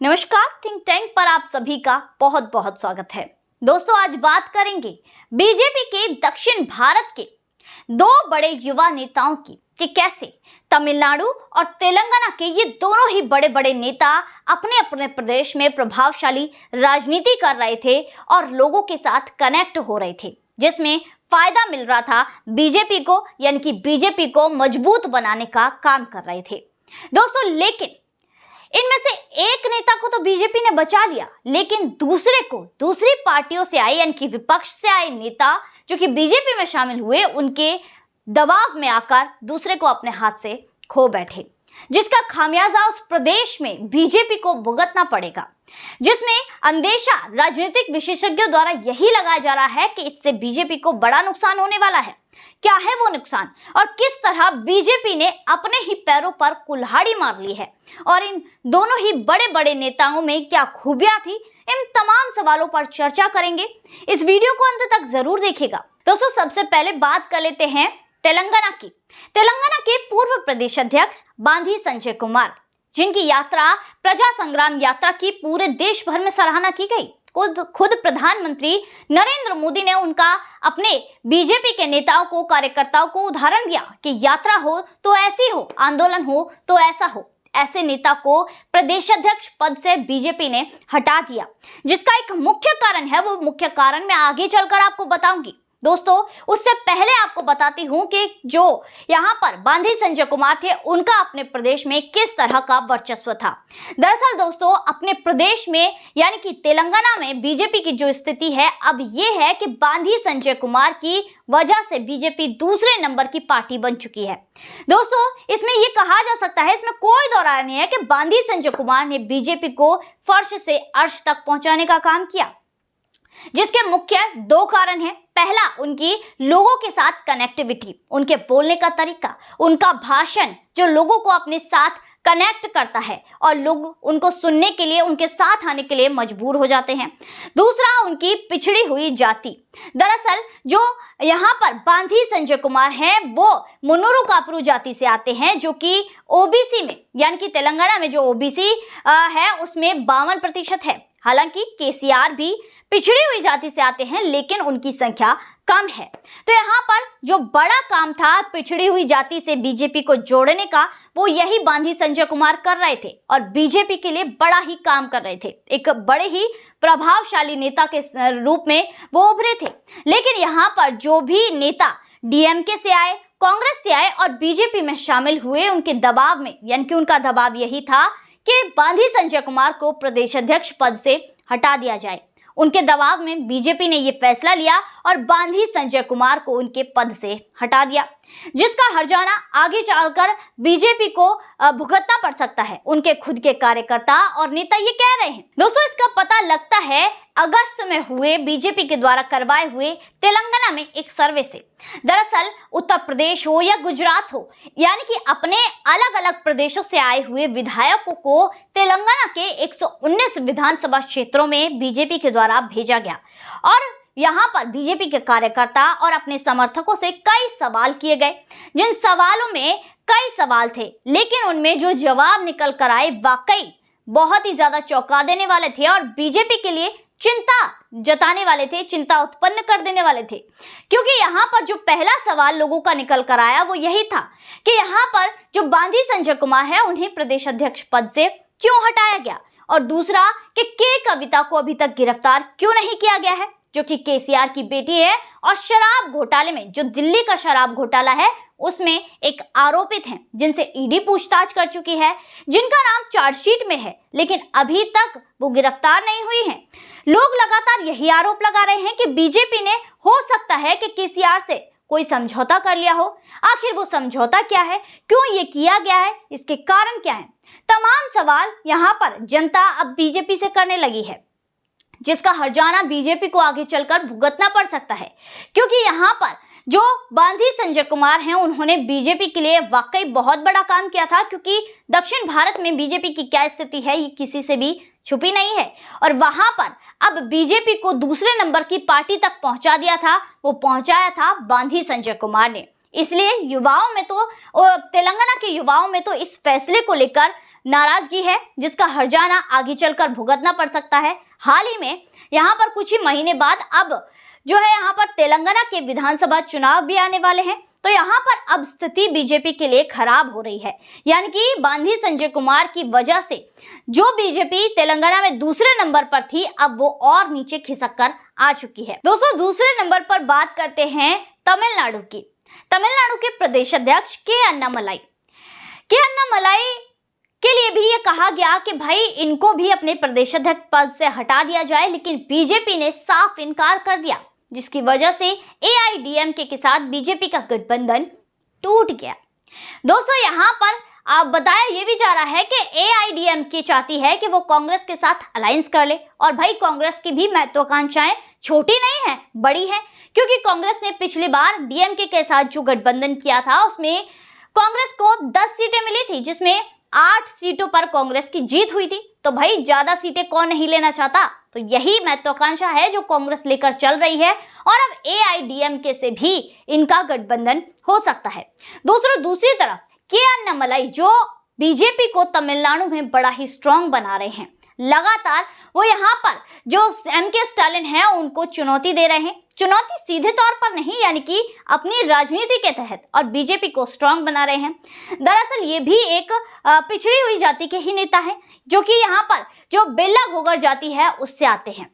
नमस्कार, think tank पर आप सभी का बहुत बहुत स्वागत है। दोस्तों, आज बात करेंगे बीजेपी के दक्षिण भारत के दो बड़े युवा नेताओं की कि कैसे तमिलनाडु और तेलंगाना के ये दोनों ही बड़े बड़े नेता अपने अपने प्रदेश में प्रभावशाली राजनीति कर रहे थे और लोगों के साथ कनेक्ट हो रहे थे, जिसमें फायदा मिल रहा था बीजेपी को, यानी कि बीजेपी को मजबूत बनाने का काम कर रहे थे। दोस्तों, लेकिन इनमें से एक नेता को तो बीजेपी ने बचा लिया, लेकिन दूसरे को दूसरी पार्टियों से आए, यानी कि विपक्ष से आए नेता जो कि बीजेपी में शामिल हुए, उनके दबाव में आकर दूसरे को अपने हाथ से खो बैठे, जिसका खामियाजा उस प्रदेश में बीजेपी को भुगतना पड़ेगा, जिसमें अंदेशा राजनीतिक विशेषज्ञों द्वारा यही लगाया जा रहा है कि इससे बीजेपी को बड़ा नुकसान होने वाला है। क्या है वो नुकसान और किस तरह बीजेपी ने अपने ही पैरों पर कुल्हाड़ी मार ली है और इन दोनों ही बड़े बड़े नेताओं में क्या खूबियां थी, इन तमाम सवालों पर चर्चा करेंगे। इस वीडियो को अंत तक जरूर देखिएगा। दोस्तों, सबसे पहले बात कर लेते हैं तेलंगाना की। तेलंगाना के पूर्व प्रदेश अध्यक्ष बांधी संजय कुमार, जिनकी यात्रा प्रजा संग्राम यात्रा की पूरे देश भर में सराहना की गई। खुद प्रधानमंत्री नरेंद्र मोदी ने उनका अपने बीजेपी के नेताओं को, कार्यकर्ताओं को उदाहरण दिया कि यात्रा हो तो ऐसी हो, आंदोलन हो तो ऐसा हो। ऐसे नेता को प्रदेश अध्यक्ष पद से बीजेपी ने हटा दिया, जिसका एक मुख्य कारण है। वो मुख्य कारण मैं आगे चलकर आपको बताऊंगी। दोस्तों, उससे पहले आपको बताती हूं कि जो यहां पर बांधी संजय कुमार थे, उनका अपने प्रदेश में किस तरह का वर्चस्व था। दरअसल दोस्तों, अपने प्रदेश में यानी कि तेलंगाना में बीजेपी की जो स्थिति है अब ये है कि बांधी संजय कुमार की वजह से बीजेपी दूसरे नंबर की पार्टी बन चुकी है। दोस्तों, इसमें ये कहा जा सकता है, इसमें कोई दो राय नहीं है कि बांधी संजय कुमार ने बीजेपी को फर्श से अर्श तक पहुंचाने का काम किया, जिसके मुख्य दो कारण हैं। पहला, उनकी लोगों के साथ कनेक्टिविटी, उनके बोलने का तरीका, उनका भाषण जो लोगों को अपने साथ कनेक्ट करता है और लोग उनको सुनने के लिए, उनके साथ आने के लिए मजबूर हो जाते हैं। दूसरा, उनकी पिछड़ी हुई जाति। दरअसल जो यहाँ पर बांधी संजय कुमार हैं, वो मुनुरु कापरू जाति से आते हैं, जो कि ओबीसी में, यानी कि तेलंगाना में जो ओबीसी है उसमें 52% है। हालांकि केसीआर भी पिछड़ी हुई जाति से आते हैं, लेकिन उनकी संख्या कम है। तो यहाँ पर जो बड़ा काम था पिछड़ी हुई जाति से बीजेपी को जोड़ने का, वो यही बांधी संजय कुमार कर रहे थे और बीजेपी के लिए बड़ा ही काम कर रहे थे। एक बड़े ही प्रभावशाली नेता के रूप में वो उभरे थे। लेकिन यहाँ पर जो भी नेता डीएमके से आए, कांग्रेस से आए और बीजेपी में शामिल हुए, उनके दबाव में, यानी कि उनका दबाव यही था कि बांधी संजय कुमार को प्रदेश अध्यक्ष पद से हटा दिया जाए। उनके दबाव में बीजेपी ने यह फैसला लिया और बांधी संजय कुमार को उनके पद से हटा दिया, जिसका हर्जाना आगे चलकर बीजेपी को भुगतना पड़ सकता है। उनके खुद के कार्यकर्ता और नेता ये कह रहे हैं। दोस्तों, इसका पता लगता है अगस्त में हुए बीजेपी के द्वारा करवाए हुए तेलंगाना में एक सर्वे से। दरअसल उत्तर प्रदेश हो या गुजरात हो, यानी कि अपने अलग अलग प्रदेशों से आए हुए विधायकों को तेलंगाना के 119 विधानसभा क्षेत्रों में बीजेपी के द्वारा भेजा गया और यहाँ पर बीजेपी के कार्यकर्ता और अपने समर्थकों से कई सवाल किए गए। जिन सवालों में कई सवाल थे, लेकिन उनमें जो जवाब निकल कर आए वाकई बहुत ही ज्यादा चौंका देने वाले थे और बीजेपी के लिए चिंता जताने वाले थे, चिंता उत्पन्न कर देने वाले थे। क्योंकि यहाँ पर जो पहला सवाल लोगों का निकल कर आया वो यही था कि यहाँ पर जो बांधी संजय कुमार है, उन्हें प्रदेश अध्यक्ष पद से क्यों हटाया गया, और दूसरा कि के कविता को अभी तक गिरफ्तार क्यों नहीं किया गया है, जो कि केसीआर की बेटी है और शराब घोटाले में, जो दिल्ली का शराब घोटाला है, उसमें एक आरोपित हैं, जिनसे ईडी पूछताछ कर चुकी है, जिनका नाम चार्जशीट में है, लेकिन अभी तक वो गिरफ्तार नहीं हुई हैं। लोग लगातार यही आरोप लगा रहे हैं कि बीजेपी ने हो सकता है कि केसीआर से कोई समझौता कर लिया हो। आखिर वो समझौता क्या है, क्यों ये किया गया है, इसके कारण क्या है, तमाम सवाल यहाँ पर जनता अब बीजेपी से करने लगी है, जिसका हर्जाना बीजेपी को आगे चलकर भुगतना पड़ सकता है। क्योंकि यहाँ पर जो बांधी संजय कुमार हैं, उन्होंने बीजेपी के लिए वाकई बहुत बड़ा काम किया था, क्योंकि दक्षिण भारत में बीजेपी की क्या स्थिति है ये किसी से भी छुपी नहीं है और वहां पर अब बीजेपी को दूसरे नंबर की पार्टी तक पहुंचा दिया था, वो पहुंचाया था बांधी संजय कुमार ने। इसलिए युवाओं में तो, तेलंगाना के युवाओं में तो इस फैसले को लेकर नाराजगी है जिसका हर्जाना आगे चलकर भुगतना पड़ सकता है। हाल ही में यहाँ पर कुछ ही महीने बाद अब जो है यहाँ पर तेलंगाना के विधानसभा चुनाव भी आने वाले हैं, तो यहाँ पर अब स्थिति बीजेपी के लिए खराब हो रही है। यानी कि बांधी संजय कुमार की वजह से जो बीजेपी तेलंगाना में दूसरे नंबर पर थी, अब वो और नीचे खिसक कर आ चुकी है। दोस्तों, दूसरे नंबर पर बात करते हैं तमिलनाडु की। तमिलनाडु के प्रदेश अध्यक्ष के अन्नामलाई के लिए भी ये कहा गया कि भाई इनको भी अपने प्रदेश अध्यक्ष पद से हटा दिया जाए, लेकिन बीजेपी ने साफ इनकार कर दिया, जिसकी वजह से एआईडीएमके के साथ बीजेपी का गठबंधन टूट गया। दोस्तों, यहाँ पर आप बताया ये भी जा रहा है कि एआईडीएमके चाहती है कि वो कांग्रेस के साथ अलायंस कर ले, और भाई कांग्रेस की भी महत्वाकांक्षाएं छोटी नहीं है, बड़ी है, क्योंकि कांग्रेस ने पिछली बार डीएमके के साथ जो गठबंधन किया था उसमें कांग्रेस को 10 सीटें मिली थी, जिसमें 8 सीटों पर कांग्रेस की जीत हुई थी। तो भाई ज्यादा सीटें कौन नहीं लेना चाहता, तो यही महत्वाकांक्षा है जो कांग्रेस लेकर चल रही है, और अब एआईडीएमके से भी इनका गठबंधन हो सकता है। दूसरी तरफ के अन्नामलाई जो बीजेपी को तमिलनाडु में बड़ा ही स्ट्रांग बना रहे हैं, लगातार वो यहाँ पर जो एमके स्टालिन है उनको चुनौती दे रहे हैं। चुनौती सीधे तौर पर नहीं, यानी कि अपनी राजनीति के तहत, और बीजेपी को स्ट्रांग बना रहे हैं। दरअसल ये भी एक पिछड़ी हुई जाति के ही नेता है, जो कि यहाँ पर जो बेल्ला घोगर जाति है उससे आते हैं।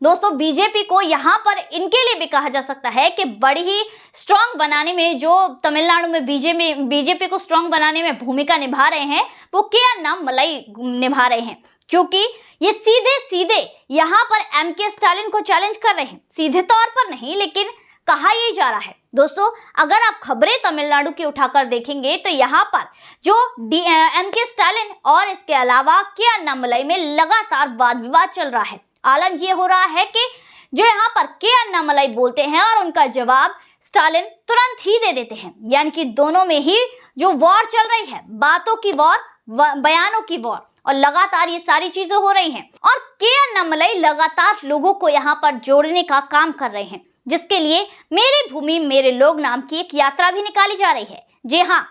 दोस्तों, बीजेपी को यहाँ पर इनके लिए भी कहा जा सकता है कि बड़ी ही स्ट्रांग बनाने में, जो तमिलनाडु में बीजेपी को स्ट्रांग बनाने में भूमिका निभा रहे हैं, वो के अन्नामलाई निभा रहे हैं, क्योंकि ये सीधे यहाँ पर एमके स्टालिन को चैलेंज कर रहे हैं। सीधे तौर पर नहीं, लेकिन कहा यही जा रहा है। दोस्तों, अगर आप खबरें तमिलनाडु की उठाकर देखेंगे तो यहाँ पर जो एमके स्टालिन और इसके अलावा के अन्नामलाई में लगातार वाद विवाद चल रहा है। आलम ये हो रहा है कि जो यहाँ पर के अन्नामलाई बोलते हैं और उनका जवाब स्टालिन तुरंत ही दे देते हैं, यानी कि दोनों में ही जो वॉर चल रही है, बातों की वॉर, बयानों की वॉर, और लगातार ये सारी चीजें हो रही हैं। और के अन्नामलाई लगातार लोगों को यहाँ पर जोड़ने का काम कर रहे हैं, जिसके लिए मेरी भूमि मेरे लोग नाम की एक यात्रा भी निकाली जा रही है। जी हाँ,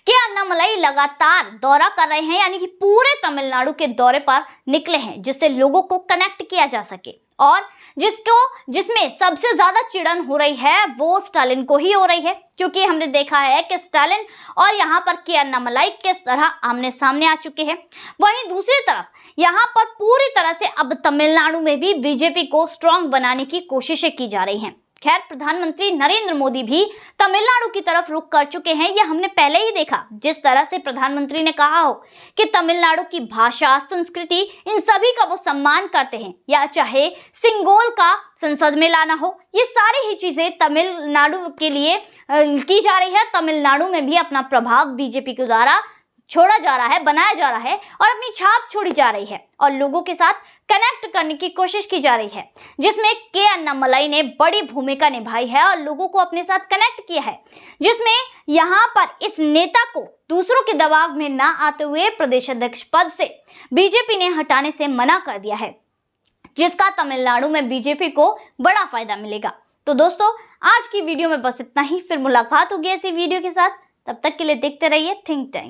के अन्नामलाई लगातार दौरा कर रहे हैं, यानी कि पूरे तमिलनाडु के दौरे पर निकले हैं, जिससे लोगों को कनेक्ट किया जा सके। और जिसमें सबसे ज्यादा चिड़न हो रही है वो स्टालिन को ही हो रही है, क्योंकि हमने देखा है कि स्टालिन और यहाँ पर के अन्नामलाई किस तरह आमने सामने आ चुके हैं। वहीं दूसरी तरफ यहाँ पर पूरी तरह से अब तमिलनाडु में भी बीजेपी को स्ट्रांग बनाने की कोशिशें की जा रही हैं। खैर, प्रधानमंत्री नरेंद्र मोदी भी तमिलनाडु की तरफ रुख कर चुके हैं। यह हमने पहले ही देखा, जिस तरह से प्रधानमंत्री ने कहा हो कि तमिलनाडु की भाषा, संस्कृति, इन सभी का वो सम्मान करते हैं, या चाहे सिंगोल का संसद में लाना हो, ये सारी ही चीजें तमिलनाडु के लिए की जा रही है। तमिलनाडु में भी अपना प्रभाव बीजेपी के द्वारा छोड़ा जा रहा है, बनाया जा रहा है, और अपनी छाप छोड़ी जा रही है, और लोगों के साथ कनेक्ट करने की कोशिश की जा रही है, जिसमें के अन्नामलाई ने बड़ी भूमिका निभाई है और लोगों को अपने साथ कनेक्ट किया है, जिसमें यहाँ पर इस नेता को दूसरों के दबाव में ना आते हुए प्रदेश अध्यक्ष पद से बीजेपी ने हटाने से मना कर दिया है, जिसका तमिलनाडु में बीजेपी को बड़ा फायदा मिलेगा। तो दोस्तों, आज की वीडियो में बस इतना ही। फिर मुलाकात होगी ऐसी वीडियो के साथ, तब तक के लिए देखते रहिए थिंक टाइम।